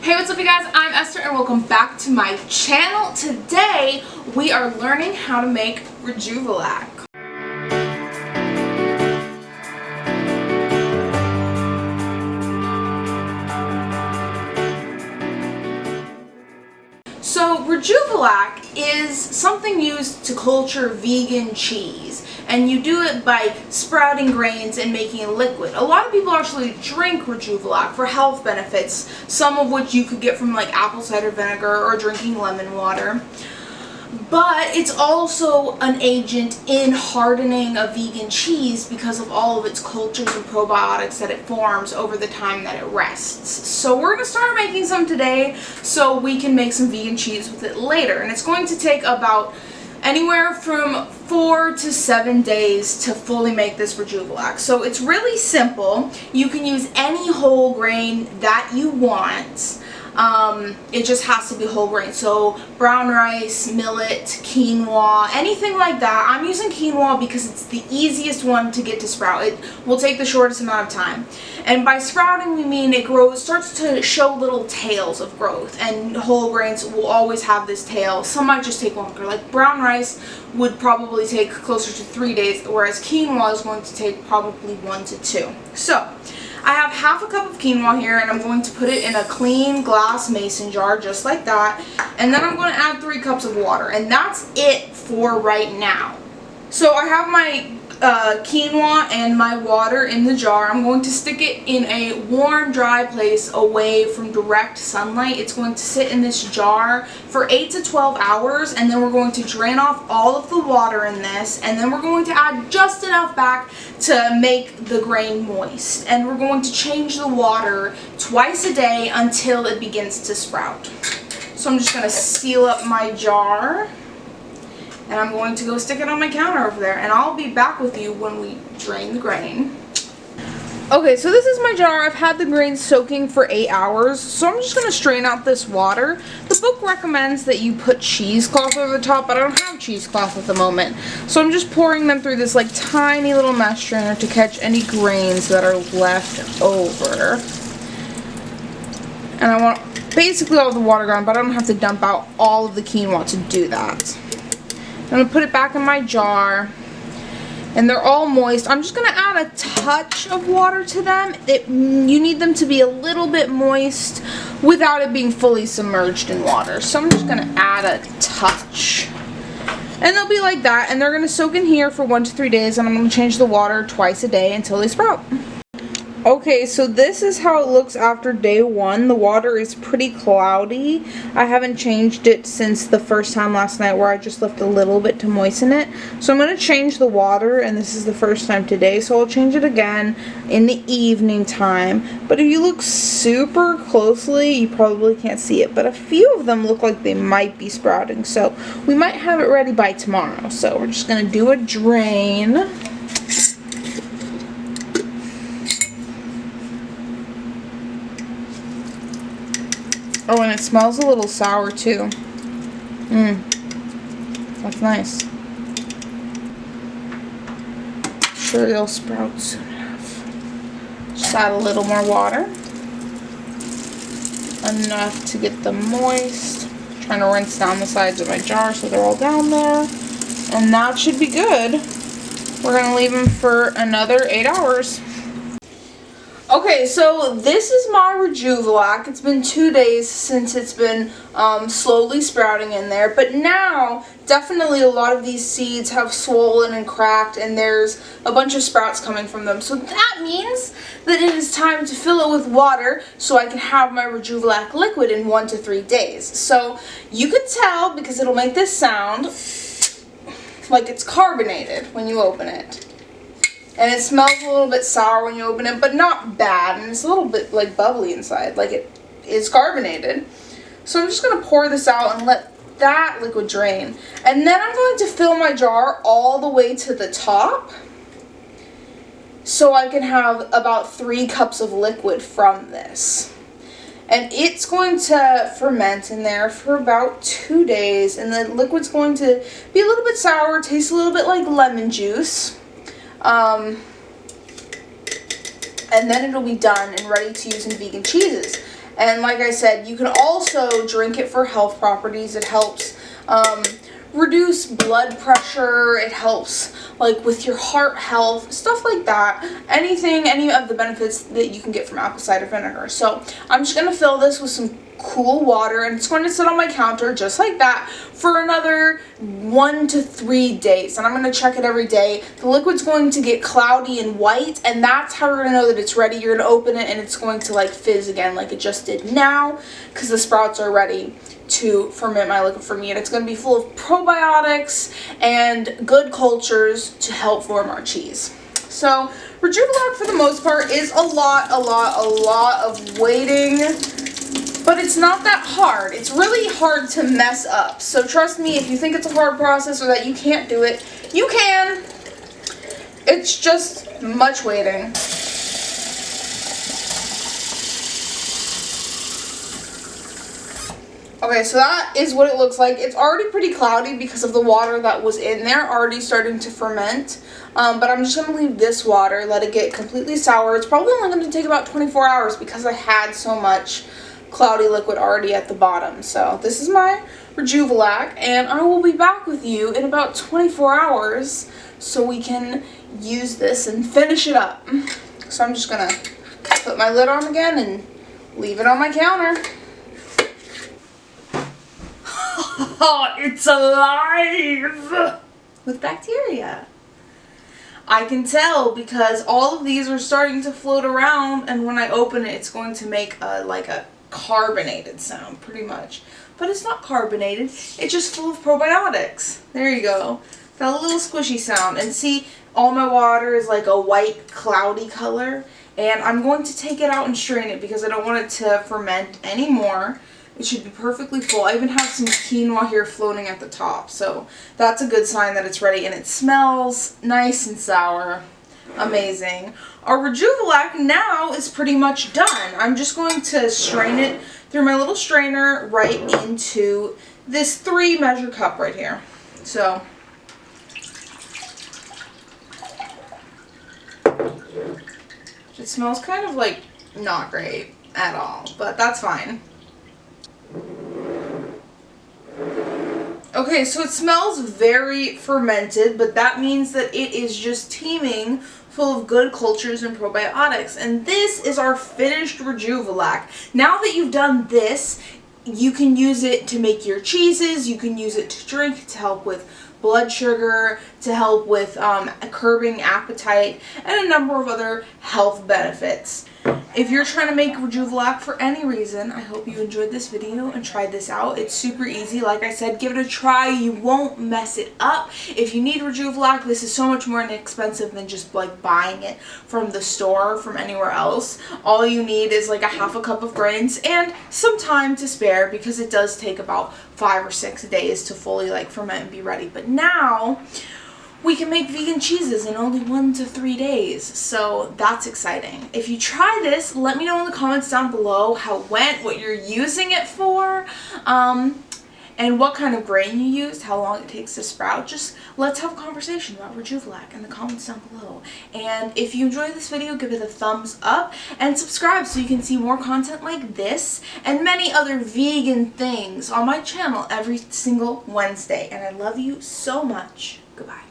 Hey, what's up you guys? I'm Esther and welcome back to my channel. Today we are learning how to make Rejuvelac. So Rejuvelac is something used to culture vegan cheese, and you do it by sprouting grains and making it liquid. A lot of people actually drink Rejuvelac for health benefits, some of which you could get from like apple cider vinegar or drinking lemon water. But it's also an agent in hardening a vegan cheese because of all of its cultures and probiotics that it forms over the time that it rests. So we're going to start making some today so we can make some vegan cheese with it later. And it's going to take about anywhere from 4 to 7 days to fully make this Rejuvelac. So it's really simple. You can use any whole grain that you want. It just has to be whole grain, so brown rice, millet, quinoa, anything like that. I'm using quinoa because it's the easiest one to get to sprout. It will take the shortest amount of time. And by sprouting we mean it starts to show little tails of growth, and whole grains will always have this tail. Some might just take longer, like brown rice would probably take closer to 3 days, whereas quinoa is going to take probably 1 to 2. So I have half a cup of quinoa here, and I'm going to put it in a clean glass mason jar just like that, and then I'm going to add 3 cups of water, and that's it for right now. So I have my quinoa and my water in the jar. I'm going to stick it in a warm, dry place away from direct sunlight. It's going to sit in this jar for 8 to 12 hours, and then we're going to drain off all of the water in this, and then we're going to add just enough back to make the grain moist. And we're going to change the water twice a day until it begins to sprout. So I'm just going to seal up my jar, and I'm going to go stick it on my counter over there, and I'll be back with you when we drain the grain. Okay, so this is my jar. I've had the grain soaking for 8 hours, so I'm just going to strain out this water. The book recommends that you put cheesecloth over the top, but I don't have cheesecloth at the moment. So I'm just pouring them through this like tiny little mesh strainer to catch any grains that are left over. And I want basically all the water gone, but I don't have to dump out all of the quinoa to do that. I'm going to put it back in my jar, and they're all moist. I'm just going to add a touch of water to them. You need them to be a little bit moist without it being fully submerged in water. So I'm just going to add a touch. And they'll be like that, and they're going to soak in here for 1 to 3 days, and I'm going to change the water twice a day until they sprout. Okay, so this is how it looks after day 1. The water is pretty cloudy. I haven't changed it since the first time last night where I just left a little bit to moisten it. So I'm going to change the water, and this is the first time today, so I'll change it again in the evening time. But if you look super closely, you probably can't see it, but a few of them look like they might be sprouting, so we might have it ready by tomorrow. So we're just going to do a drain. Oh, and it smells a little sour too. That's nice. Sure they'll sprout soon enough. Just add a little more water. Enough to get them moist. Trying to rinse down the sides of my jar so they're all down there. And that should be good. We're going to leave them for another 8 hours. Okay, so this is my Rejuvelac. It's been 2 days since it's been slowly sprouting in there, but now definitely a lot of these seeds have swollen and cracked, and there's a bunch of sprouts coming from them. So that means that it is time to fill it with water so I can have my Rejuvelac liquid in 1 to 3 days. So you can tell because it'll make this sound like it's carbonated when you open it. And it smells a little bit sour when you open it, but not bad. And it's a little bit like bubbly inside, like it is carbonated. So I'm just going to pour this out and let that liquid drain. And then I'm going to fill my jar all the way to the top so I can have about 3 cups of liquid from this. And it's going to ferment in there for about 2 days. And the liquid's going to be a little bit sour, taste a little bit like lemon juice. And then it'll be done and ready to use in vegan cheeses. And like I said, you can also drink it for health properties. It helps reduce blood pressure. It helps like with your heart health, stuff like that. Any of the benefits that you can get from apple cider vinegar. So I'm just going to fill this with some cool water, and it's going to sit on my counter just like that for another 1 to 3 days, and I'm going to check it every day. The liquid's going to get cloudy and white, and that's how we're going to know that it's ready. You're going to open it and it's going to like fizz again like it just did now, because the sprouts are ready to ferment my liquid for me, and it's going to be full of probiotics and good cultures to help form our cheese. So Rejuvelac for the most part is a lot of waiting, but it's not that hard. It's really hard to mess up. So trust me, if you think it's a hard process or that you can't do it, you can. It's just much waiting. Okay, so that is what it looks like. It's already pretty cloudy because of the water that was in there, already starting to ferment. But I'm just going to leave this water, let it get completely sour. It's probably only going to take about 24 hours because I had so much cloudy liquid already at the bottom. So this is my Rejuvelac, and I will be back with you in about 24 hours so we can use this and finish it up. So I'm just going to put my lid on again and leave it on my counter. It's alive with bacteria. I can tell because all of these are starting to float around, and when I open it, it's going to make like a carbonated sound pretty much. But it's not carbonated, it's just full of probiotics. There you go. Got a little squishy sound. And see, all my water is like a white cloudy color, and I'm going to take it out and strain it because I don't want it to ferment anymore. It should be perfectly full. I even have some quinoa here floating at the top, so that's a good sign that it's ready, and it smells nice and sour. Amazing. Our Rejuvelac now is pretty much done. I'm just going to strain it through my little strainer right into this 3 measure cup right here. So it smells kind of like not great at all, but that's fine. Okay, so it smells very fermented, but that means that it is just teeming full of good cultures and probiotics. And this is our finished Rejuvelac. Now that you've done this, you can use it to make your cheeses, you can use it to drink to help with blood sugar, to help with curbing appetite, and a number of other health benefits. If you're trying to make Rejuvelac for any reason, I hope you enjoyed this video and tried this out. It's super easy. Like I said, give it a try. You won't mess it up. If you need Rejuvelac, this is so much more inexpensive than just like buying it from the store or from anywhere else. All you need is like a half a cup of grains and some time to spare, because it does take about 5 or 6 days to fully like ferment and be ready. But now we can make vegan cheeses in only 1 to 3 days, so that's exciting. If you try this, let me know in the comments down below how it went, what you're using it for, and what kind of grain you used, how long it takes to sprout. Just let's have a conversation about Rejuvelac in the comments down below. And if you enjoyed this video, give it a thumbs up and subscribe so you can see more content like this and many other vegan things on my channel every single Wednesday. And I love you so much. Goodbye.